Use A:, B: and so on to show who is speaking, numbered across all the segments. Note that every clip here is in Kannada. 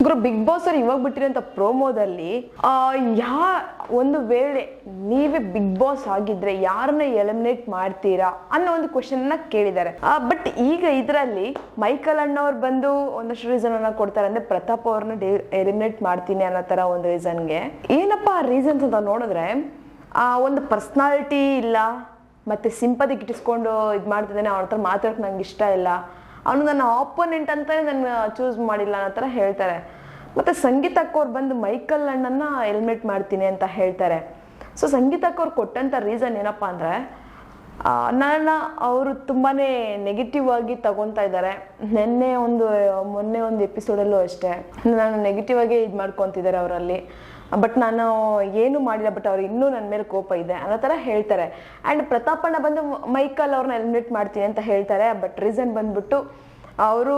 A: ಗುರು ಬಿಗ್ ಬಾಸ್ ಅವ್ರು ಇವಾಗ ಬಿಟ್ಟಿರೋಂಥ ಪ್ರೋಮೋದಲ್ಲಿ ಒಂದು ವೇಳೆ ನೀವೇ ಬಿಗ್ ಬಾಸ್ ಆಗಿದ್ರೆ ಯಾರನ್ನ ಎಲಿಮಿನೇಟ್ ಮಾಡ್ತೀರಾ ಅನ್ನೋ ಒಂದು ಕ್ವಶನ್ನ ಕೇಳಿದ್ದಾರೆ. ಬಟ್ ಈಗ ಇದರಲ್ಲಿ ಮೈಕಲ್ ಅಣ್ಣವ್ರು ಬಂದು ಒಂದಷ್ಟು ರೀಸನ್ ಅನ್ನ ಕೊಡ್ತಾರೆ. ಅಂದ್ರೆ ಪ್ರತಾಪ್ ಅವ್ರನ್ನ ಎಲಿಮಿನೇಟ್ ಮಾಡ್ತೀನಿ ಅನ್ನೋ ತರ ಒಂದು ರೀಸನ್ಗೆ ಏನಪ್ಪಾ ರೀಸನ್ಸ್ ಅಂತ ನೋಡಿದ್ರೆ ಒಂದು ಪರ್ಸ್ನಾಲಿಟಿ ಇಲ್ಲ, ಮತ್ತೆ ಸಿಂಪತಿ ಗಿಟ್ಟಿಸ್ಕೊಂಡು ಇದು ಮಾಡ್ತಿದ್ದಾನೆ, ಅವನ ಹತ್ರ ಮಾತಾಡೋಕೆ ನಂಗೆ ಇಷ್ಟ ಇಲ್ಲ, ಅವನು ನನ್ನ ಆಪೋನೆಂಟ್ ಅಂತಾನೆ ನನ್ನ ಚೂಸ್ ಮಾಡಿಲ್ಲ ಅನ್ನೋ ಥರ ಹೇಳ್ತಾರೆ. ಮತ್ತು ಸಂಗೀತಕ್ಕವ್ರು ಬಂದು ಮೈಕಲ್ ಅಣ್ಣನ್ನ ಎಲಿಮಿನೇಟ್ ಮಾಡ್ತೀನಿ ಅಂತ ಹೇಳ್ತಾರೆ. ಸೊ ಸಂಗೀತಕ್ಕವ್ರು ಕೊಟ್ಟಂಥ ರೀಸನ್ ಏನಪ್ಪ ಅಂದರೆ ನನ್ನ ಅವರು ತುಂಬಾ ನೆಗೆಟಿವ್ ಆಗಿ ತಗೊತಾ ಇದ್ದಾರೆ. ಮೊನ್ನೆ ಒಂದು ಎಪಿಸೋಡಲ್ಲೂ ಅಷ್ಟೇ ನಾನು ನೆಗೆಟಿವ್ ಆಗಿ ಇದು ಮಾಡ್ಕೊತಿದ್ದಾರೆ ಅವರಲ್ಲಿ. ಬಟ್ ನಾನು ಏನು ಮಾಡಿಲ್ಲ, ಬಟ್ ಅವ್ರು ಇನ್ನೂ ನನ್ನ ಮೇಲೆ ಕೋಪ ಇದೆ ಅನ್ನೋ ಥರ ಹೇಳ್ತಾರೆ. ಆ್ಯಂಡ್ ಪ್ರತಾಪಣ್ಣ ಬಂದು ಮೈಕಲ್ ಅವ್ರನ್ನ ಎಲಿಮಿನೇಟ್ ಮಾಡ್ತೀನಿ ಅಂತ ಹೇಳ್ತಾರೆ. ಬಟ್ ರೀಸನ್ ಬಂದ್ಬಿಟ್ಟು ಅವರು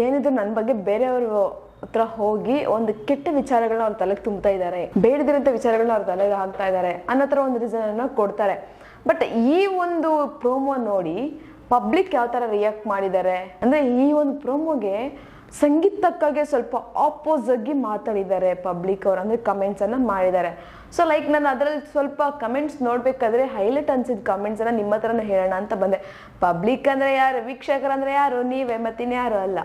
A: ಏನಿದ್ರು ನನ್ನ ಬಗ್ಗೆ ಬೇರೆಯವರು ಹತ್ರ ಹೋಗಿ ಒಂದು ಕೆಟ್ಟ ವಿಚಾರಗಳನ್ನ ಅವ್ರ ತಲೆಗೆ ತುಂಬ್ತಾ ಇದ್ದಾರೆ, ಬೇಡದಿರೋಂಥ ವಿಚಾರಗಳನ್ನ ಅವ್ರ ತಲೆಗೆ ಹಾಕ್ತಾ ಇದ್ದಾರೆ ಅನ್ನೋ ಥರ ಒಂದು ರೀಸನನ್ನು ಕೊಡ್ತಾರೆ. ಬಟ್ ಈ ಒಂದು ಪ್ರೋಮೋ ನೋಡಿ ಪಬ್ಲಿಕ್ ಯಾವ ಥರ ರಿಯಾಕ್ಟ್ ಮಾಡಿದ್ದಾರೆ ಅಂದರೆ ಈ ಒಂದು ಪ್ರೋಮೋಗೆ ಸಂಗೀತಕ್ಕಾಗೆ ಸ್ವಲ್ಪ ಆಪೋಸ್ ಆಗಿ ಮಾತಾಡಿದ್ದಾರೆ ಪಬ್ಲಿಕ್ ಅವ್ರು, ಅಂದರೆ ಕಮೆಂಟ್ಸನ್ನು ಮಾಡಿದ್ದಾರೆ. ಸೊ ಲೈಕ್ ನಾನು ಅದರಲ್ಲಿ ಸ್ವಲ್ಪ ಕಮೆಂಟ್ಸ್ ನೋಡಬೇಕಾದ್ರೆ ಹೈಲೈಟ್ ಅನ್ಸಿದ ಕಮೆಂಟ್ಸನ್ನು ನಿಮ್ಮ ಹತ್ರನೇ ಹೇಳೋಣ ಅಂತ ಬಂದೆ. ಪಬ್ಲಿಕ್ ಅಂದರೆ ಯಾರು, ವೀಕ್ಷಕರಂದರೆ ಯಾರು, ನೀವೇ ಮತ್ತಿನ್ಯಾರು ಅಲ್ಲ.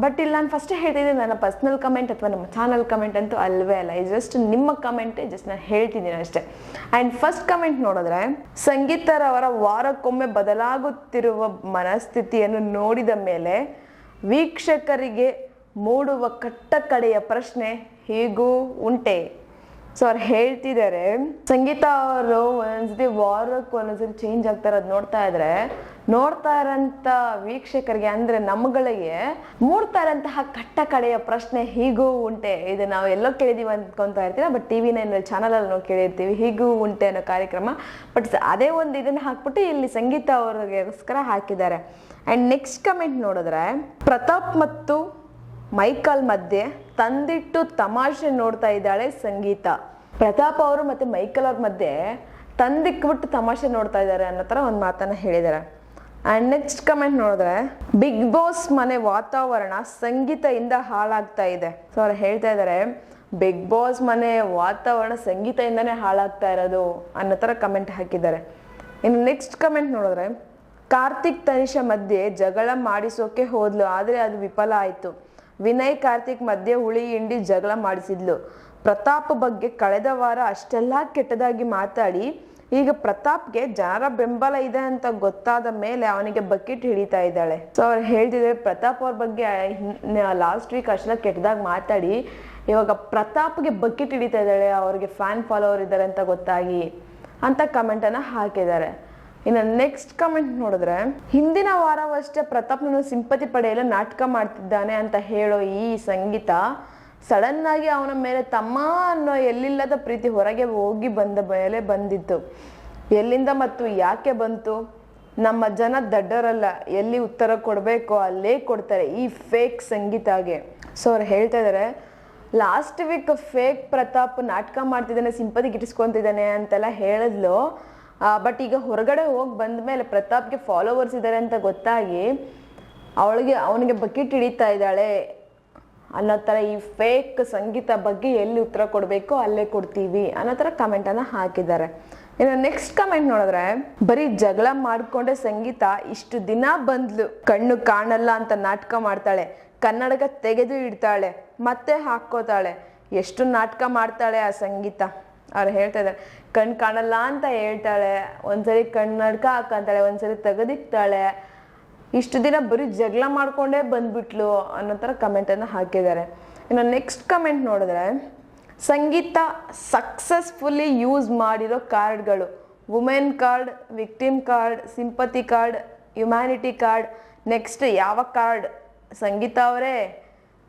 A: ಬಟ್ ಇಲ್ಲಿ ನಾನು ಫಸ್ಟ್ ಹೇಳ್ತಿದ್ದೀನಿ, ನನ್ನ ಪರ್ಸ್ನಲ್ ಕಮೆಂಟ್ ಅಥವಾ ನಮ್ಮ ಚಾನಲ್ ಕಮೆಂಟ್ ಅಂತೂ ಅಲ್ವೇ ಅಲ್ಲ, ಇದು ಜಸ್ಟ್ ನಿಮ್ಮ ಕಮೆಂಟೇ, ಜಸ್ಟ್ ನಾನು ಹೇಳ್ತಿದ್ದೀನಿ ಅಷ್ಟೇ. ಆ್ಯಂಡ್ ಫಸ್ಟ್ ಕಮೆಂಟ್ ನೋಡಿದ್ರೆ, ಸಂಗೀತರವರ ವಾರಕ್ಕೊಮ್ಮೆ ಬದಲಾಗುತ್ತಿರುವ ಮನಸ್ಥಿತಿಯನ್ನು ನೋಡಿದ ಮೇಲೆ ವೀಕ್ಷಕರಿಗೆ ಮೂಡುವ ಕಟ್ಟ ಕಡೆಯ ಪ್ರಶ್ನೆ ಹೀಗೂ ಉಂಟೆ. ಸೊ ಅವ್ರು ಹೇಳ್ತಿದ್ದಾರೆ, ಸಂಗೀತ ಅವರು ಒಂದೊಂದ್ಸತಿ ವಾರಕ್ಕೆ ಒಂದೊಂದ್ಸತಿ ಚೇಂಜ್ ಆಗ್ತಾರೆ. ಅದು ನೋಡ್ತಾ ಇರೋಂಥ ವೀಕ್ಷಕರಿಗೆ ಅಂದರೆ ನಮ್ಮಗಳಿಗೆ ಮೂಡ್ತಾ ಇರೋಂತಹ ಕಟ್ಟ ಕಡೆಯ ಪ್ರಶ್ನೆ ಹೀಗೂ ಉಂಟೆ. ಇದು ನಾವು ಎಲ್ಲೋ ಕೇಳಿದೀವಿ ಅಂದ್ಕೊತಾ ಇರ್ತೀವಿ, ಬಟ್ TV9 ಚಾನಲಲ್ಲಿ ನಾವು ಕೇಳಿರ್ತೀವಿ ಹೀಗೂ ಉಂಟೆ ಅನ್ನೋ ಕಾರ್ಯಕ್ರಮ. ಬಟ್ ಅದೇ ಒಂದು ಇದನ್ನು ಹಾಕ್ಬಿಟ್ಟು ಇಲ್ಲಿ ಸಂಗೀತ ಅವ್ರಿಗೋಸ್ಕರ ಹಾಕಿದ್ದಾರೆ. ಆ್ಯಂಡ್ ನೆಕ್ಸ್ಟ್ ಕಮೆಂಟ್ ನೋಡಿದ್ರೆ, ಪ್ರತಾಪ್ ಮತ್ತು ಮೈಕಲ್ ಮಧ್ಯೆ ತಂದಿಟ್ಟು ತಮಾಷೆ ನೋಡ್ತಾ ಇದ್ದಾಳೆ ಸಂಗೀತ. ಪ್ರತಾಪ್ ಅವರು ಮತ್ತು ಮೈಕಲ್ ಅವ್ರ ಮಧ್ಯೆ ತಂದಿಕ್ಬಿಟ್ಟು ತಮಾಷೆ ನೋಡ್ತಾ ಇದ್ದಾರೆ ಅನ್ನೋ ಥರ ಒಂದು ಮಾತನ್ನು ಹೇಳಿದ್ದಾರೆ. ಆ್ಯಂಡ್ ನೆಕ್ಸ್ಟ್ ಕಮೆಂಟ್ ನೋಡಿದ್ರೆ, ಬಿಗ್ ಬಾಸ್ ಮನೆ ವಾತಾವರಣ ಸಂಗೀತದಿಂದ ಹಾಳಾಗ್ತಾ ಇದೆ. ಸೊ ಅವ್ರು ಹೇಳ್ತಾ ಇದ್ದಾರೆ, ಬಿಗ್ ಬಾಸ್ ಮನೆ ವಾತಾವರಣ ಸಂಗೀತದಿಂದನೇ ಹಾಳಾಗ್ತಾ ಇರೋದು ಅನ್ನೋ ಥರ ಕಮೆಂಟ್ ಹಾಕಿದ್ದಾರೆ. ಇನ್ನು ನೆಕ್ಸ್ಟ್ ಕಮೆಂಟ್ ನೋಡಿದ್ರೆ, ಕಾರ್ತಿಕ್ ತನಿಷಾ ಮಧ್ಯೆ ಜಗಳ ಮಾಡಿಸೋಕೆ ಹೋದ್ಲು, ಆದರೆ ಅದು ವಿಫಲ ಆಯಿತು. ವಿನಯ್ ಕಾರ್ತಿಕ್ ಮಧ್ಯೆ ಹುಳಿ ಹಿಂಡಿ ಜಗಳ ಮಾಡಿಸಿದ್ಲು. ಪ್ರತಾಪ್ ಬಗ್ಗೆ ಕಳೆದ ವಾರ ಅಷ್ಟೆಲ್ಲ ಕೆಟ್ಟದಾಗಿ ಮಾತಾಡಿ ಈಗ ಪ್ರತಾಪ್ಗೆ ಜನರ ಬೆಂಬಲ ಇದೆ ಅಂತ ಗೊತ್ತಾದ ಮೇಲೆ ಅವನಿಗೆ ಬಕೆಟ್ ಹಿಡಿತಾ ಇದ್ದಾಳೆ. ಸೊ ಅವ್ರು ಹೇಳ್ತಿದ್ದಾರೆ, ಪ್ರತಾಪ್ ಅವ್ರ ಬಗ್ಗೆ ಲಾಸ್ಟ್ ವೀಕ್ ಅಷ್ಟೆಲ್ಲ ಕೆಟ್ಟದಾಗಿ ಮಾತಾಡಿ ಇವಾಗ ಪ್ರತಾಪ್ಗೆ ಬಕೆಟ್ ಹಿಡಿತಾ ಇದ್ದಾಳೆ, ಅವ್ರಿಗೆ ಫ್ಯಾನ್ ಫಾಲೋವರ್ ಇದ್ದಾರೆ ಅಂತ ಗೊತ್ತಾಗಿ ಅಂತ ಕಮೆಂಟನ್ನು ಹಾಕಿದ್ದಾರೆ. ಇನ್ನು ನೆಕ್ಸ್ಟ್ ಕಮೆಂಟ್ ನೋಡಿದ್ರೆ, ಹಿಂದಿನ ವಾರವಷ್ಟೇ ಪ್ರತಾಪ್ನನ್ನು ಸಿಂಪತಿ ಪಡೆಯಲು ನಾಟಕ ಮಾಡ್ತಿದ್ದಾನೆ ಅಂತ ಹೇಳೋ ಈ ಸಂಗೀತ ಸಡನ್ ಆಗಿ ಅವನ ಮೇಲೆ ತಮ್ಮ ಅನ್ನೋ ಎಲ್ಲಿಲ್ಲದ ಪ್ರೀತಿ ಹೊರಗೆ ಹೋಗಿ ಬಂದ ಮೇಲೆ ಬಂದಿತ್ತು. ಎಲ್ಲಿಂದ ಮತ್ತು ಯಾಕೆ ಬಂತು? ನಮ್ಮ ಜನ ದಡ್ಡರಲ್ಲ, ಎಲ್ಲಿ ಉತ್ತರ ಕೊಡಬೇಕೋ ಅಲ್ಲೇ ಕೊಡ್ತಾರೆ ಈ ಫೇಕ್ ಸಂಗೀತಾಗೆ. ಸೊ ಅವ್ರು ಹೇಳ್ತಾ ಇದ್ದಾರೆ, ಲಾಸ್ಟ್ ವೀಕ್ ಫೇಕ್ ಪ್ರತಾಪ್ ನಾಟಕ ಮಾಡ್ತಿದ್ದಾನೆ, ಸಿಂಪತಿ ಗಿಟ್ಟಿಸ್ಕೊತಿದ್ದಾನೆ ಅಂತೆಲ್ಲ ಹೇಳಿದ್ಲು. ಬಟ್ ಈಗ ಹೊರಗಡೆ ಹೋಗಿ ಬಂದ ಮೇಲೆ ಪ್ರತಾಪ್ಗೆ ಫಾಲೋವರ್ಸ್ ಇದ್ದಾರೆ ಅಂತ ಗೊತ್ತಾಗಿ ಅವನಿಗೆ ಬಕೆಟ್ ಹಿಡಿತಾ ಇದ್ದಾಳೆ ಅನ್ನೋ ಥರ ಈ ಫೇಕ್ ಸಂಗೀತ ಬಗ್ಗೆ ಎಲ್ಲಿ ಉತ್ತರ ಕೊಡಬೇಕೋ ಅಲ್ಲೇ ಕೊಡ್ತೀವಿ ಅನ್ನೋ ಥರ ಕಮೆಂಟನ್ನು ಹಾಕಿದ್ದಾರೆ. ಇನ್ನು ನೆಕ್ಸ್ಟ್ ಕಮೆಂಟ್ ನೋಡಿದ್ರೆ, ಬರೀ ಜಗಳ ಮಾಡಿಕೊಂಡೆ ಸಂಗೀತ ಇಷ್ಟು ದಿನ ಬಂದ್ಲು, ಕಣ್ಣು ಕಾಣಲ್ಲ ಅಂತ ನಾಟಕ ಮಾಡ್ತಾಳೆ, ಕನ್ನಡಕ ತೆಗೆದು ಇಡ್ತಾಳೆ, ಮತ್ತೆ ಹಾಕ್ಕೋತಾಳೆ, ಎಷ್ಟು ನಾಟಕ ಮಾಡ್ತಾಳೆ ಆ ಸಂಗೀತ. ಅವ್ರು ಹೇಳ್ತಾ ಇದ್ದಾರೆ, ಕಣ್ಣು ಕಾಣಲ್ಲ ಅಂತ ಹೇಳ್ತಾಳೆ, ಒಂದ್ಸರಿ ಕನ್ನಡಕ ಹಾಕಂತಾಳೆ, ಒಂದ್ಸರಿ ತೆಗೆದಿಕ್ತಾಳೆ, ಇಷ್ಟು ದಿನ ಬರೀ ಜಗಳ ಮಾಡ್ಕೊಂಡೇ ಬಂದ್ಬಿಟ್ಲು ಅನ್ನೋ ಥರ ಕಮೆಂಟನ್ನು ಹಾಕಿದ್ದಾರೆ. ಇನ್ನು ನೆಕ್ಸ್ಟ್ ಕಮೆಂಟ್ ನೋಡಿದ್ರೆ, ಸಂಗೀತ ಸಕ್ಸಸ್ಫುಲ್ಲಿ ಯೂಸ್ ಮಾಡಿರೋ ಕಾರ್ಡ್ಗಳು women card, victim card, sympathy card, humanity card. Next ಯಾವ ಕಾರ್ಡ್? ಸಂಗೀತ ಅವರೇ,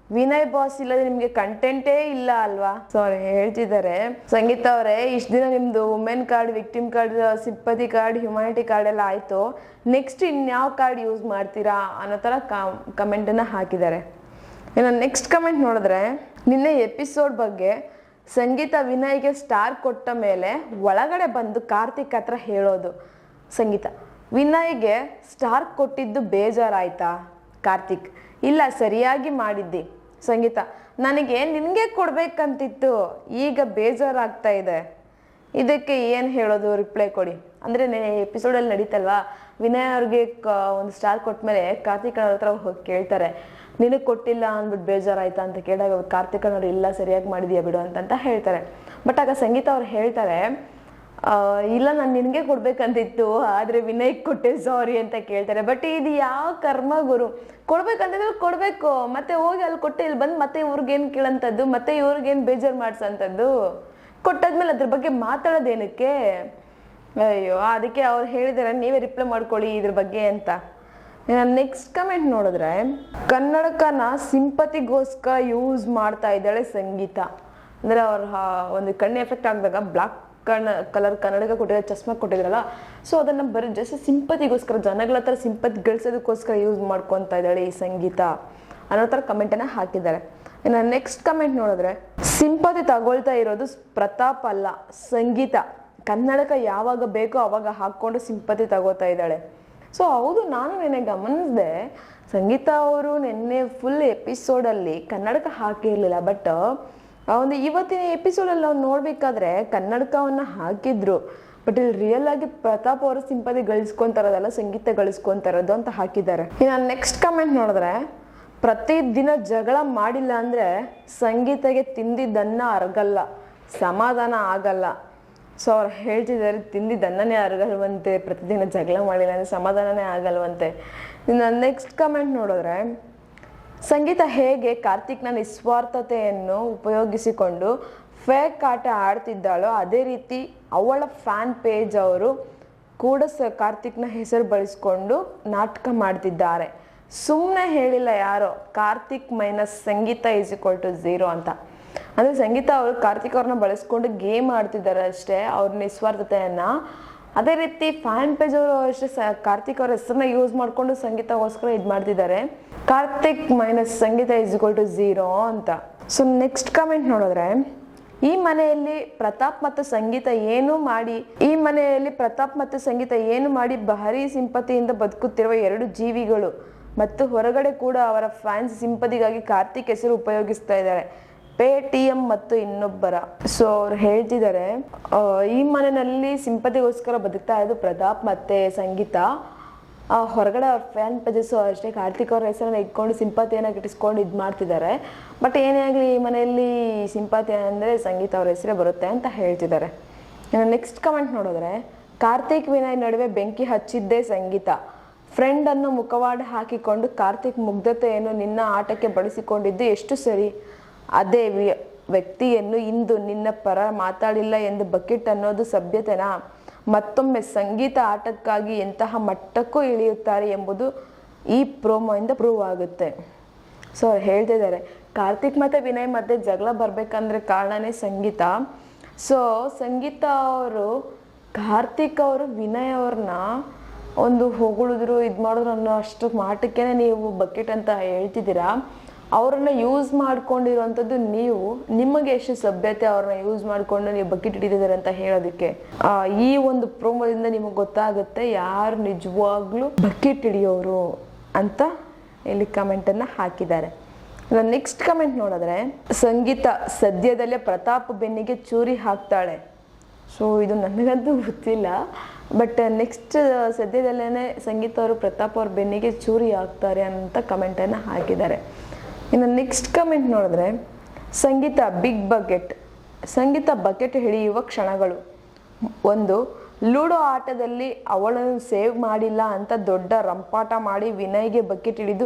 A: ವಿನಯ್ ಬಾಸ್ ಇಲ್ಲದೆ ನಿಮಗೆ ಕಂಟೆಂಟೇ ಇಲ್ಲ ಅಲ್ವಾ? ಸೊ ಅವ್ರು ಹೇಳ್ತಿದ್ದಾರೆ, ಸಂಗೀತ ಅವರೇ ಇಷ್ಟು ದಿನ ನಿಮ್ಮದು women card, victim card, sympathy card, humanity card ಎಲ್ಲ ಆಯಿತು, ನೆಕ್ಸ್ಟ್ ಇನ್ಯಾವ ಕಾರ್ಡ್ ಯೂಸ್ ಮಾಡ್ತೀರಾ ಅನ್ನೋ ಥರ ಕಮೆಂಟನ್ನು ಹಾಕಿದ್ದಾರೆ. ಇನ್ನು ನೆಕ್ಸ್ಟ್ ಕಮೆಂಟ್ ನೋಡಿದ್ರೆ, ನಿನ್ನೆ ಎಪಿಸೋಡ್ ಬಗ್ಗೆ ಸಂಗೀತ ವಿನಯ್ಗೆ ಸ್ಟಾರ್ ಕೊಟ್ಟ ಮೇಲೆ ಒಳಗಡೆ ಬಂದು ಕಾರ್ತಿಕ್ ಹತ್ರ ಹೇಳೋದು. ಸಂಗೀತ, ವಿನಯ್ಗೆ ಸ್ಟಾರ್ ಕೊಟ್ಟಿದ್ದು ಬೇಜಾರಾಯ್ತಾ? ಕಾರ್ತಿಕ್, ಇಲ್ಲ ಸರಿಯಾಗಿ ಮಾಡಿದ್ದಿ, ಸಂಗೀತ, ನನಗೆ ನಿನಗೆ ಕೊಡ್ಬೇಕಂತಿತ್ತು, ಈಗ ಬೇಜಾರಾಗ್ತಾ ಇದೆ, ಇದಕ್ಕೆ ಏನು ಹೇಳೋದು, ರಿಪ್ಲೈ ಕೊಡಿ. ಅಂದರೆ ಎಪಿಸೋಡಲ್ಲಿ ನಡೀತಲ್ವಾ, ವಿನಯ್ ಅವ್ರಿಗೆ ಒಂದು ಸ್ಟಾರ್ ಕೊಟ್ಮೇಲೆ ಕಾರ್ತಿಕ್ ಅವ್ರ ಹತ್ರ ಹೋಗಿ ಕೇಳ್ತಾರೆ, ನಿನಗೆ ಕೊಟ್ಟಿಲ್ಲ ಅಂದ್ಬಿಟ್ಟು ಬೇಜಾರಾಯ್ತಾ ಅಂತ ಕೇಳಿದಾಗ ಕಾರ್ತಿಕ್ ಅವ್ರು ಇಲ್ಲ ಸರಿಯಾಗಿ ಮಾಡಿದೀಯ ಬಿಡು ಅಂತ ಹೇಳ್ತಾರೆ. ಬಟ್ ಆಗ ಸಂಗೀತ ಅವ್ರು ಹೇಳ್ತಾರೆ, ಇಲ್ಲ ನಾನು ನಿನಗೆ ಕೊಡ್ಬೇಕಂತಿತ್ತು ಆದರೆ ವಿನಯ್ ಕೊಟ್ಟೆ ಸಾರಿ ಅಂತ ಕೇಳ್ತಾರೆ. ಬಟ್ ಇದು ಯಾವ ಕರ್ಮ ಗುರು, ಕೊಡ್ಬೇಕಂತಿದ್ರೆ ಕೊಡಬೇಕು, ಮತ್ತೆ ಹೋಗಿ ಅಲ್ಲಿ ಕೊಟ್ಟೆ ಇಲ್ಲಿ ಬಂದು ಮತ್ತೆ ಇವ್ರಿಗೇನು ಕೇಳಂಥದ್ದು, ಮತ್ತೆ ಇವ್ರಿಗೇನು ಬೇಜಾರು ಮಾಡಿಸೋಂಥದ್ದು, ಕೊಟ್ಟಾದ್ಮೇಲೆ ಅದ್ರ ಬಗ್ಗೆ ಮಾತಾಡೋದೇನಕ್ಕೆ? ಅಯ್ಯೋ, ಅದಕ್ಕೆ ಅವ್ರು ಹೇಳಿದಾರೆ ನೀವೇ ರಿಪ್ಲೈ ಮಾಡ್ಕೊಳ್ಳಿ ಇದ್ರ ಬಗ್ಗೆ ಅಂತ. ನೆಕ್ಸ್ಟ್ ಕಮೆಂಟ್ ನೋಡಿದ್ರೆ, ಕನ್ನಡಕನ ಸಿಂಪತಿಗೋಸ್ಕರ ಯೂಸ್ ಮಾಡ್ತಾ ಇದ್ದಾಳೆ ಸಂಗೀತ. ಅಂದರೆ ಅವ್ರ ಒಂದು ಕಣ್ಣು ಎಫೆಕ್ಟ್ ಆಗಿದಾಗ ಬ್ಲಾಕ್ ಕಲರ್ ಕನ್ನಡಕ ಕೊಟ್ಟಿದ್ರೆ, ಚಸ್ಮಾ ಕೊಟ್ಟಿದ್ರಲ್ಲ, ಸೊ ಅದನ್ನು ಬರೀ ಜಸ್ಟ್ ಸಿಂಪತಿಗೋಸ್ಕರ, ಜನಗಳ ಹತ್ರ ಸಿಂಪತಿ ಗಳಿಸೋದಕ್ಕೋಸ್ಕರ ಯೂಸ್ ಮಾಡ್ಕೊತಾ ಇದ್ದಾಳೆ ಈ ಸಂಗೀತ ಅನ್ನೋ ಥರ ಕಮೆಂಟನ್ನು ಹಾಕಿದ್ದಾರೆ. ಇನ್ನು ನೆಕ್ಸ್ಟ್ ಕಮೆಂಟ್ ನೋಡಿದ್ರೆ, ಸಿಂಪತಿ ತಗೊಳ್ತಾ ಇರೋದು ಪ್ರತಾಪ್ ಅಲ್ಲ ಸಂಗೀತ, ಕನ್ನಡಕ ಯಾವಾಗ ಬೇಕೋ ಅವಾಗ ಹಾಕ್ಕೊಂಡು ಸಿಂಪತಿ ತಗೋತಾ ಇದ್ದಾಳೆ. ಸೊ ಹೌದು, ನಾನು ನೆನ್ನೆ ಗಮನಿಸಿದೆ, ಸಂಗೀತ ಅವರು ನಿನ್ನೆ ಫುಲ್ ಎಪಿಸೋಡಲ್ಲಿ ಕನ್ನಡಕ ಹಾಕಿರಲಿಲ್ಲ. ಬಟ್ ಒಂದು ಇವತ್ತಿನ ಎಪಿಸೋಡಲ್ಲಿ ನಾವು ನೋಡಬೇಕಾದ್ರೆ ಕನ್ನಡಕವನ್ನು ಹಾಕಿದ್ರು. ಬಟ್ ಇಲ್ಲಿ ರಿಯಲ್ ಆಗಿ ಪ್ರತಾಪ್ ಅವರು ಸಿಂಪತಿ ಗಳಿಸ್ಕೊಂತಾರದಲ್ಲ, ಸಂಗೀತ ಗಳಿಸ್ಕೊಂತಾರದು ಅಂತ ಹಾಕಿದ್ದಾರೆ. ಇನ್ನು ನೆಕ್ಸ್ಟ್ ಕಮೆಂಟ್ ನೋಡಿದ್ರೆ, ಪ್ರತಿದಿನ ಜಗಳ ಮಾಡಿಲ್ಲ ಅಂದರೆ ಸಂಗೀತಗೆ ತಿಂದಿದ್ದನ್ನ ಅರಗಲ್ಲ, ಸಮಾಧಾನ ಆಗಲ್ಲ. ಸೊ ಅವ್ರು ಹೇಳ್ತಿದ್ದಾರೆ ತಿಂದಿದ್ದನ್ನೇ ಅರಗಲ್ವಂತೆ, ಪ್ರತಿದಿನ ಜಗಳ ಮಾಡಿಲ್ಲ ಅಂದರೆ ಸಮಾಧಾನನೇ ಆಗಲ್ವಂತೆ. ಇನ್ನು ನೆಕ್ಸ್ಟ್ ಕಮೆಂಟ್ ನೋಡಿದ್ರೆ, ಸಂಗೀತ ಹೇಗೆ ಕಾರ್ತಿಕ್ನ ನಿಸ್ವಾರ್ಥತೆಯನ್ನು ಉಪಯೋಗಿಸಿಕೊಂಡು ಫೇಕ್ ಆಟ ಆಡ್ತಿದ್ದಾಳೋ ಅದೇ ರೀತಿ ಅವಳ ಫ್ಯಾನ್ ಪೇಜ್ ಅವರು ಕೂಡ ಕಾರ್ತಿಕ್ನ ಹೆಸರು ಬಳಸ್ಕೊಂಡು ನಾಟಕ ಮಾಡ್ತಿದ್ದಾರೆ. ಸುಮ್ಮನೆ ಹೇಳಿಲ್ಲ ಯಾರೋ, ಕಾರ್ತಿಕ್ ಮೈನಸ್ ಸಂಗೀತ =0 ಅಂತ. ಅಂದರೆ ಸಂಗೀತ ಅವರು ಕಾರ್ತಿಕ್ ಅವ್ರನ್ನ ಬಳಸ್ಕೊಂಡು ಗೇಮ್ ಆಡ್ತಿದ್ದಾರೆ ಅಷ್ಟೇ, ಅವ್ರ ನಿಸ್ವಾರ್ಥತೆಯನ್ನು. ಅದೇ ರೀತಿ ಫ್ಯಾನ್ ಪೇಜ್ ಅವರು ಅಷ್ಟೇ ಕಾರ್ತಿಕ್ ಅವ್ರ ಹೆಸರನ್ನ ಯೂಸ್ ಮಾಡಿಕೊಂಡು ಸಂಗೀತಗೋಸ್ಕರ ಇದು ಮಾಡ್ತಿದ್ದಾರೆ, ಕಾರ್ತಿಕ್ ಮೈನಸ್ ಸಂಗೀತ =0 ಅಂತ. ಸೊ ನೆಕ್ಸ್ಟ್ ಕಮೆಂಟ್ ನೋಡಿದ್ರೆ, ಈ ಮನೆಯಲ್ಲಿ ಪ್ರತಾಪ್ ಮತ್ತು ಸಂಗೀತ ಏನು ಮಾಡಿ ಭಾರಿ ಸಿಂಪತಿಯಿಂದ ಬದುಕುತ್ತಿರುವ 2 ಜೀವಿಗಳು ಮತ್ತು ಹೊರಗಡೆ ಕೂಡ ಅವರ ಫ್ಯಾನ್ಸ್ ಸಿಂಪತಿಗಾಗಿ ಕಾರ್ತಿಕ್ ಹೆಸರು ಉಪಯೋಗಿಸ್ತಾ ಇದ್ದಾರೆ, ಪೇಟಿಎಂ ಮತ್ತು ಇನ್ನೊಬ್ಬರ. ಸೊ ಅವ್ರು ಹೇಳ್ತಿದ್ದಾರೆ, ಈ ಮನೆಯಲ್ಲಿ ಸಿಂಪತಿಗೋಸ್ಕರ ಬದುಕ್ತಾ ಇರೋದು ಪ್ರತಾಪ್ ಮತ್ತೆ ಸಂಗೀತ, ಹೊರಗಡೆ ಅವ್ರ ಫ್ಯಾನ್ ಪೇಜಸ್ಸು ಅಷ್ಟೇ ಕಾರ್ತಿಕ್ ಅವ್ರ ಹೆಸರನ್ನ ಇಟ್ಕೊಂಡು ಸಿಂಪತಿಯನ್ನು ಗಿಟ್ಟಿಸ್ಕೊಂಡು ಇದು ಮಾಡ್ತಿದ್ದಾರೆ. ಬಟ್ ಏನೇ ಆಗಲಿ ಈ ಮನೆಯಲ್ಲಿ ಸಿಂಪತಿ ಅಂದರೆ ಸಂಗೀತ ಅವ್ರ ಹೆಸರೇ ಬರುತ್ತೆ ಅಂತ ಹೇಳ್ತಿದ್ದಾರೆ. ಇನ್ನು ನೆಕ್ಸ್ಟ್ ಕಮೆಂಟ್ ನೋಡಿದ್ರೆ, ಕಾರ್ತಿಕ್ ವಿನಯ್ ನಡುವೆ ಬೆಂಕಿ ಹಚ್ಚಿದ್ದೇ ಸಂಗೀತ, ಫ್ರೆಂಡನ್ನು ಮುಖವಾಡ ಹಾಕಿಕೊಂಡು ಕಾರ್ತಿಕ್ ಮುಗ್ಧತೆಯನ್ನು ನಿನ್ನ ಆಟಕ್ಕೆ ಬಳಸಿಕೊಂಡಿದ್ದು ಎಷ್ಟು ಸರಿ, ಅದೇ ವ್ಯಕ್ತಿಯನ್ನು ಇಂದು ನಿನ್ನ ಪರ ಮಾತಾಡಿಲ್ಲ ಎಂದು ಬಕೆಟ್ ಅನ್ನೋದು ಸಭ್ಯತೆನಾ? ಮತ್ತೊಮ್ಮೆ ಸಂಗೀತ ಆಟಕ್ಕಾಗಿ ಎಂತಹ ಮಟ್ಟಕ್ಕೂ ಇಳಿಯುತ್ತಾರೆ ಎಂಬುದು ಈ ಪ್ರೋಮೋಯಿಂದ ಪ್ರೂವ್ ಆಗುತ್ತೆ. ಸೊ ಅವ್ರು ಹೇಳ್ತಿದ್ದಾರೆ, ಕಾರ್ತಿಕ್ ಮತ್ತು ವಿನಯ್ ಮಧ್ಯೆ ಜಗಳ ಬರಬೇಕಂದ್ರೆ ಕಾರಣನೇ ಸಂಗೀತ. ಸೊ ಸಂಗೀತ ಅವರು ಕಾರ್ತಿಕ್ ಅವರು ವಿನಯ್ ಅವ್ರನ್ನ ಒಂದು ಹೊಗಳಿದ್ರು, ಇದು ಮಾಡಿದ್ರು ಅನ್ನೋ ಅಷ್ಟು ಮಾಟಕ್ಕೆ ನೀವು ಬಕೆಟ್ ಅಂತ ಹೇಳ್ತಿದ್ದೀರಾ. ಅವರನ್ನ ಯೂಸ್ ಮಾಡ್ಕೊಂಡಿರುವಂಥದ್ದು ನೀವು, ನಿಮಗೆ ಎಷ್ಟು ಸಭ್ಯತೆ ಅವ್ರನ್ನ ಯೂಸ್ ಮಾಡಿಕೊಂಡು ನೀವು ಬಕೆಟ್ ಹಿಡಿದಿದ್ದಾರೆ ಅಂತ ಹೇಳೋದಕ್ಕೆ. ಈ ಒಂದು ಪ್ರೋಮೋದಿಂದ ನಿಮಗೆ ಗೊತ್ತಾಗುತ್ತೆ ಯಾರು ನಿಜವಾಗ್ಲೂ ಬಕೆಟ್ ಹಿಡಿಯೋರು ಅಂತ ಇಲ್ಲಿ ಕಮೆಂಟನ್ನು ಹಾಕಿದ್ದಾರೆ. ನೆಕ್ಸ್ಟ್ ಕಮೆಂಟ್ ನೋಡಿದ್ರೆ, ಸಂಗೀತ ಸದ್ಯದಲ್ಲೇ ಪ್ರತಾಪ್ ಬೆನ್ನಿಗೆ ಚೂರಿ ಹಾಕ್ತಾಳೆ. ಸೊ ಇದು ನನಗಂತೂ ಗೊತ್ತಿಲ್ಲ, ಬಟ್ ನೆಕ್ಸ್ಟ್ ಸದ್ಯದಲ್ಲೇ ಸಂಗೀತ ಅವರು ಪ್ರತಾಪ್ ಅವ್ರ ಬೆನ್ನಿಗೆ ಚೂರಿ ಹಾಕ್ತಾರೆ ಅಂತ ಕಮೆಂಟನ್ನು ಹಾಕಿದ್ದಾರೆ. ಇನ್ನು ನೆಕ್ಸ್ಟ್ ಕಮೆಂಟ್ ನೋಡಿದ್ರೆ, ಸಂಗೀತ ಬಿಗ್ ಬಕೆಟ್, ಸಂಗೀತ ಬಕೆಟ್ ಹಿಡಿಯುವ ಕ್ಷಣಗಳು. 1, ಲೂಡೋ ಆಟದಲ್ಲಿ ಅವಳನ್ನು ಸೇವ್ ಮಾಡಿಲ್ಲ ಅಂತ ದೊಡ್ಡ ರಂಪಾಟ ಮಾಡಿ ವಿನಯ್ಗೆ ಬಕೆಟ್ ಹಿಡಿದು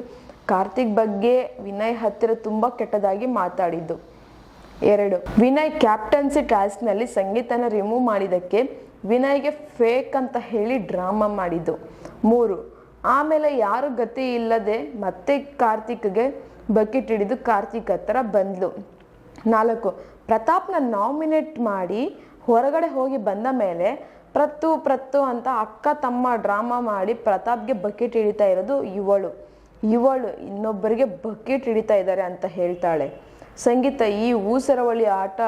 A: ಕಾರ್ತಿಕ್ ಬಗ್ಗೆ ವಿನಯ್ ಹತ್ತಿರ ತುಂಬ ಕೆಟ್ಟದಾಗಿ ಮಾತಾಡಿದ್ದು. 2, ವಿನಯ್ ಕ್ಯಾಪ್ಟನ್ಸಿ ಟಾಸ್ಕ್ನಲ್ಲಿ ಸಂಗೀತನ ರಿಮೂವ್ ಮಾಡಿದ್ದಕ್ಕೆ ವಿನಯ್ಗೆ ಫೇಕ್ ಅಂತ ಹೇಳಿ ಡ್ರಾಮಾ ಮಾಡಿದ್ದು. 3, ಆಮೇಲೆ ಯಾರು ಗತಿ ಇಲ್ಲದೆ ಮತ್ತೆ ಕಾರ್ತಿಕ್ಗೆ ಬಕೆಟ್ ಹಿಡಿದು ಕಾರ್ತಿಕ್ ಹತ್ರ ಬಂದ್ಲು. 4, ಪ್ರತಾಪ್ನ ನಾಮಿನೇಟ್ ಮಾಡಿ ಹೊರಗಡೆ ಹೋಗಿ ಬಂದ ಮೇಲೆ ಪ್ರತ್ತು ಅಂತ ಅಕ್ಕ ತಮ್ಮ ಡ್ರಾಮಾ ಮಾಡಿ ಪ್ರತಾಪ್ಗೆ ಬಕೆಟ್ ಹಿಡಿತಾ ಇರೋದು ಇವಳು ಇನ್ನೊಬ್ಬರಿಗೆ ಬಕೆಟ್ ಹಿಡಿತಾ ಇದ್ದಾರೆ ಅಂತ ಹೇಳ್ತಾಳೆ. ಸಂಗೀತ ಈ ಊಸರವಳಿ ಆಟ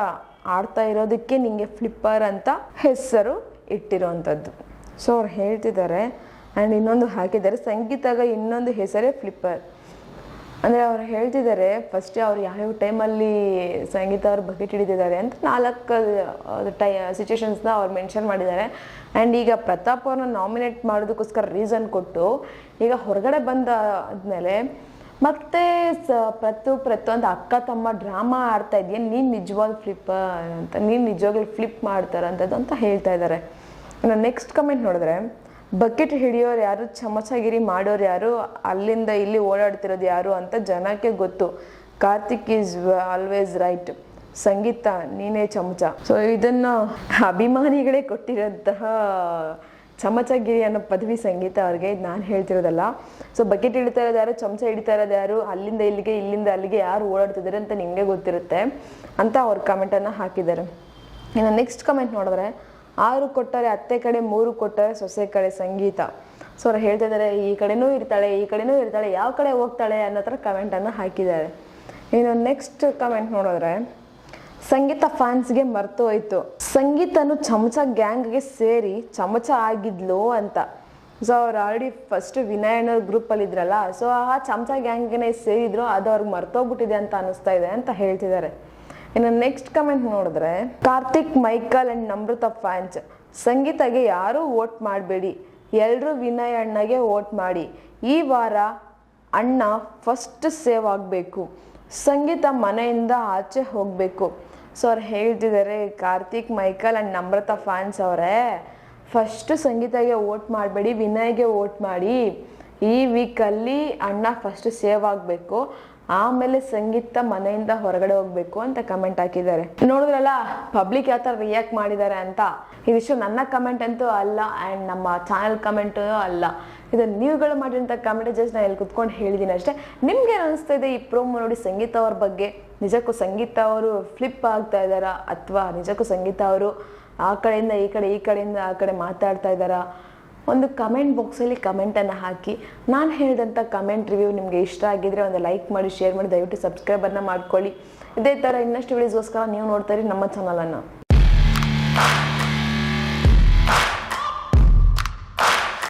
A: ಆಡ್ತಾ ಇರೋದಕ್ಕೆ ನಿಂಗೆ ಫ್ಲಿಪ್ಪರ್ ಅಂತ ಹೆಸರು ಇಟ್ಟಿರೋವಂಥದ್ದು. ಸೊ ಅವ್ರು ಹೇಳ್ತಿದ್ದಾರೆ. ಆ್ಯಂಡ್ ಇನ್ನೊಂದು ಹಾಕಿದ್ದಾರೆ, ಸಂಗೀತಗ ಇನ್ನೊಂದು ಹೆಸರೇ ಫ್ಲಿಪ್ಪರ್. ಅಂದರೆ ಅವ್ರು ಹೇಳ್ತಿದ್ದಾರೆ ಫಸ್ಟ್ ಅವ್ರು ಯಾವ್ಯಾವ ಟೈಮಲ್ಲಿ ಸಂಗೀತ ಅವ್ರು ಬಕೆಟ್ ಹಿಡಿದಿದ್ದಾರೆ ಅಂತ 4 ಸಿಚುವೇಶನ್ಸ್ನ ಅವ್ರು ಮೆನ್ಷನ್ ಮಾಡಿದ್ದಾರೆ. ಆ್ಯಂಡ್ ಈಗ ಪ್ರತಾಪ್ ಅವ್ರನ್ನ ನಾಮಿನೇಟ್ ಮಾಡೋದಕ್ಕೋಸ್ಕರ ರೀಸನ್ ಕೊಟ್ಟು ಈಗ ಹೊರಗಡೆ ಬಂದ ಆದಮೇಲೆ ಮತ್ತೆ ಪ್ರತು ಅಂತ ಅಕ್ಕ ತಮ್ಮ ಡ್ರಾಮಾ ಆಡ್ತಾ ಇದೆಯಾ, ನೀನು ನಿಜವಾಗ್ ಫ್ಲಿಪ್ ಅಂತ, ನೀನು ನಿಜವಾಗ್ಲೂ ಫ್ಲಿಪ್ ಮಾಡ್ತಾರಂಥದ್ದು ಅಂತ ಹೇಳ್ತಾ ಇದ್ದಾರೆ. ಇನ್ನು ನೆಕ್ಸ್ಟ್ ಕಮೆಂಟ್ ನೋಡಿದ್ರೆ, ಬಕೆಟ್ ಹಿಡಿಯೋರು ಯಾರು, ಚಮಚಗಿರಿ ಮಾಡೋರು ಯಾರು, ಅಲ್ಲಿಂದ ಇಲ್ಲಿ ಓಡಾಡ್ತಿರೋದು ಯಾರು ಅಂತ ಜನಕ್ಕೆ ಗೊತ್ತು. ಕಾರ್ತಿಕ್ ಈಸ್ ಆಲ್ವೇಸ್ ರೈಟ್, ಸಂಗೀತ ನೀನೇ ಚಮಚ. ಸೊ ಇದನ್ನು ಅಭಿಮಾನಿಗಳೇ ಕೊಟ್ಟಿರೋಂತಹ ಚಮಚಗಿರಿ ಅನ್ನೋ ಪದವಿ ಸಂಗೀತ ಅವ್ರಿಗೆ, ಇದು ನಾನು ಹೇಳ್ತಿರೋದಲ್ಲ. ಸೊ ಬಕೆಟ್ ಹಿಡಿತಾ ಇರೋದು ಯಾರು, ಚಮಚ ಹಿಡಿತಾ ಇರೋದು ಯಾರು, ಅಲ್ಲಿಂದ ಇಲ್ಲಿಗೆ ಇಲ್ಲಿಂದ ಅಲ್ಲಿಗೆ ಯಾರು ಓಡಾಡ್ತಿದ್ದಾರೆ ಅಂತ ನಿಮಗೆ ಗೊತ್ತಿರುತ್ತೆ ಅಂತ ಅವ್ರ ಕಮೆಂಟನ್ನು ಹಾಕಿದ್ದಾರೆ. ಇನ್ನು ನೆಕ್ಸ್ಟ್ ಕಮೆಂಟ್ ನೋಡಿದ್ರೆ, 6 ಕೊಟ್ಟರೆ ಅತ್ತೆ ಕಡೆ, 3 ಕೊಟ್ಟರೆ ಸೊಸೆ ಕಡೆ ಸಂಗೀತ. ಸೊ ಅವ್ರು ಹೇಳ್ತಾ ಇದ್ದಾರೆ ಈ ಕಡೆನೂ ಇರ್ತಾಳೆ ಈ ಕಡೆನೂ ಇರ್ತಾಳೆ, ಯಾವ ಕಡೆ ಹೋಗ್ತಾಳೆ ಅನ್ನೋ ಥರ ಕಮೆಂಟನ್ನು ಹಾಕಿದ್ದಾರೆ. ಇನ್ನು ನೆಕ್ಸ್ಟ್ ಕಮೆಂಟ್ ನೋಡಿದ್ರೆ, ಸಂಗೀತ ಫ್ಯಾನ್ಸ್ಗೆ ಮರ್ತು ಹೋಯ್ತು, ಸಂಗೀತನು ಚಮಚ ಗ್ಯಾಂಗ್ಗೆ ಸೇರಿ ಚಮಚ ಆಗಿದ್ಲು ಅಂತ. ಸೊ ಅವ್ರು ಆಲ್ರೆಡಿ ಫಸ್ಟ್ ವಿನಯ್ ಅನ್ನೋ ಗ್ರೂಪಲ್ಲಿ ಇದ್ರಲ್ಲ, ಸೊ ಆ ಚಮಚ ಗ್ಯಾಂಗ್ಗೆ ಸೇರಿದ್ರು, ಅದು ಅವ್ರಿಗೆ ಮರ್ತೋಗ್ಬಿಟ್ಟಿದೆ ಅಂತ ಅನಿಸ್ತಾ ಇದೆ ಅಂತ ಹೇಳ್ತಿದ್ದಾರೆ. ಇನ್ನು ನೆಕ್ಸ್ಟ್ ಕಮೆಂಟ್ ನೋಡಿದ್ರೆ, Karthik, Michael and Namrata fans, ಸಂಗೀತಗೆ ಯಾರೂ ವೋಟ್ ಮಾಡಬೇಡಿ, ಎಲ್ಲರೂ ವಿನಯ್ ಅಣ್ಣಗೆ ವೋಟ್ ಮಾಡಿ. ಈ ವಾರ ಅಣ್ಣ ಫಸ್ಟ್ ಸೇವ್ ಆಗಬೇಕು, ಸಂಗೀತ ಮನೆಯಿಂದ ಆಚೆ ಹೋಗಬೇಕು. ಸೊ ಅವ್ರು ಹೇಳ್ತಿದ್ದಾರೆ, Karthik, Michael and Namrata fans ಅವರೇ, ಫಸ್ಟ್ ಸಂಗೀತಗೆ ವೋಟ್ ಮಾಡಬೇಡಿ, ವಿನಯ್ಗೆ ವೋಟ್ ಮಾಡಿ. ಈ ವೀಕಲ್ಲಿ ಅಣ್ಣ ಫಸ್ಟ್ ಸೇವ್ ಆಗಬೇಕು, ಆಮೇಲೆ ಸಂಗೀತ ಮನೆಯಿಂದ ಹೊರಗಡೆ ಹೋಗ್ಬೇಕು ಅಂತ ಕಮೆಂಟ್ ಹಾಕಿದ್ದಾರೆ. ನೋಡಿದ್ರಲ್ಲ ಪಬ್ಲಿಕ್ ಯಾವ ಥರ ರಿಯಾಕ್ಟ್ ಮಾಡಿದ್ದಾರೆ ಅಂತ. ಇದಿಷ್ಟು ನನ್ನ ಕಮೆಂಟ್ ಅಂತೂ ಅಲ್ಲ, ಆ್ಯಂಡ್ ನಮ್ಮ ಚಾನಲ್ ಕಮೆಂಟು ಅಲ್ಲ. ಇದು ನೀವುಗಳು ಮಾಡಿರೋಂಥ ಕಮೆಂಟ್ ಜಸ್ಟ್ ನಾನು ಇಲ್ಲಿ ಕುತ್ಕೊಂಡು ಹೇಳಿದ್ದೀನಿ ಅಷ್ಟೇ. ನಿಮ್ಗೆ ಅನಿಸ್ತಾ ಇದೆ ಈ ಪ್ರೋಮೋ ನೋಡಿ ಸಂಗೀತ ಅವ್ರ ಬಗ್ಗೆ? ನಿಜಕ್ಕೂ ಸಂಗೀತ ಅವರು ಫ್ಲಿಪ್ ಆಗ್ತಾ ಇದ್ದಾರಾ, ಅಥವಾ ನಿಜಕ್ಕೂ ಸಂಗೀತ ಅವರು ಆ ಕಡೆಯಿಂದ ಈ ಕಡೆ, ಈ ಕಡೆಯಿಂದ ಆ ಕಡೆ ಮಾತಾಡ್ತಾ ಇದ್ದಾರಾ? ಒಂದು ಕಮೆಂಟ್ ಬಾಕ್ಸಲ್ಲಿ ಕಮೆಂಟನ್ನು ಹಾಕಿ. ನಾನು ಹೇಳಿದಂಥ ಕಮೆಂಟ್ ರಿವ್ಯೂ ನಿಮಗೆ ಇಷ್ಟ ಆಗಿದ್ರೆ ಒಂದು ಲೈಕ್ ಮಾಡಿ, ಶೇರ್ ಮಾಡಿ, ದಯವಿಟ್ಟು ಸಬ್ಸ್ಕ್ರೈಬನ್ನು ಮಾಡ್ಕೊಳ್ಳಿ. ಇದೇ ಥರ ಇನ್ನಷ್ಟು ವಿಡಿಯೋಸ್ಗೋಸ್ಕರ ನೀವು ನೋಡ್ತಾ ಇರಿ ನಮ್ಮ ಚಾನಲನ್ನು.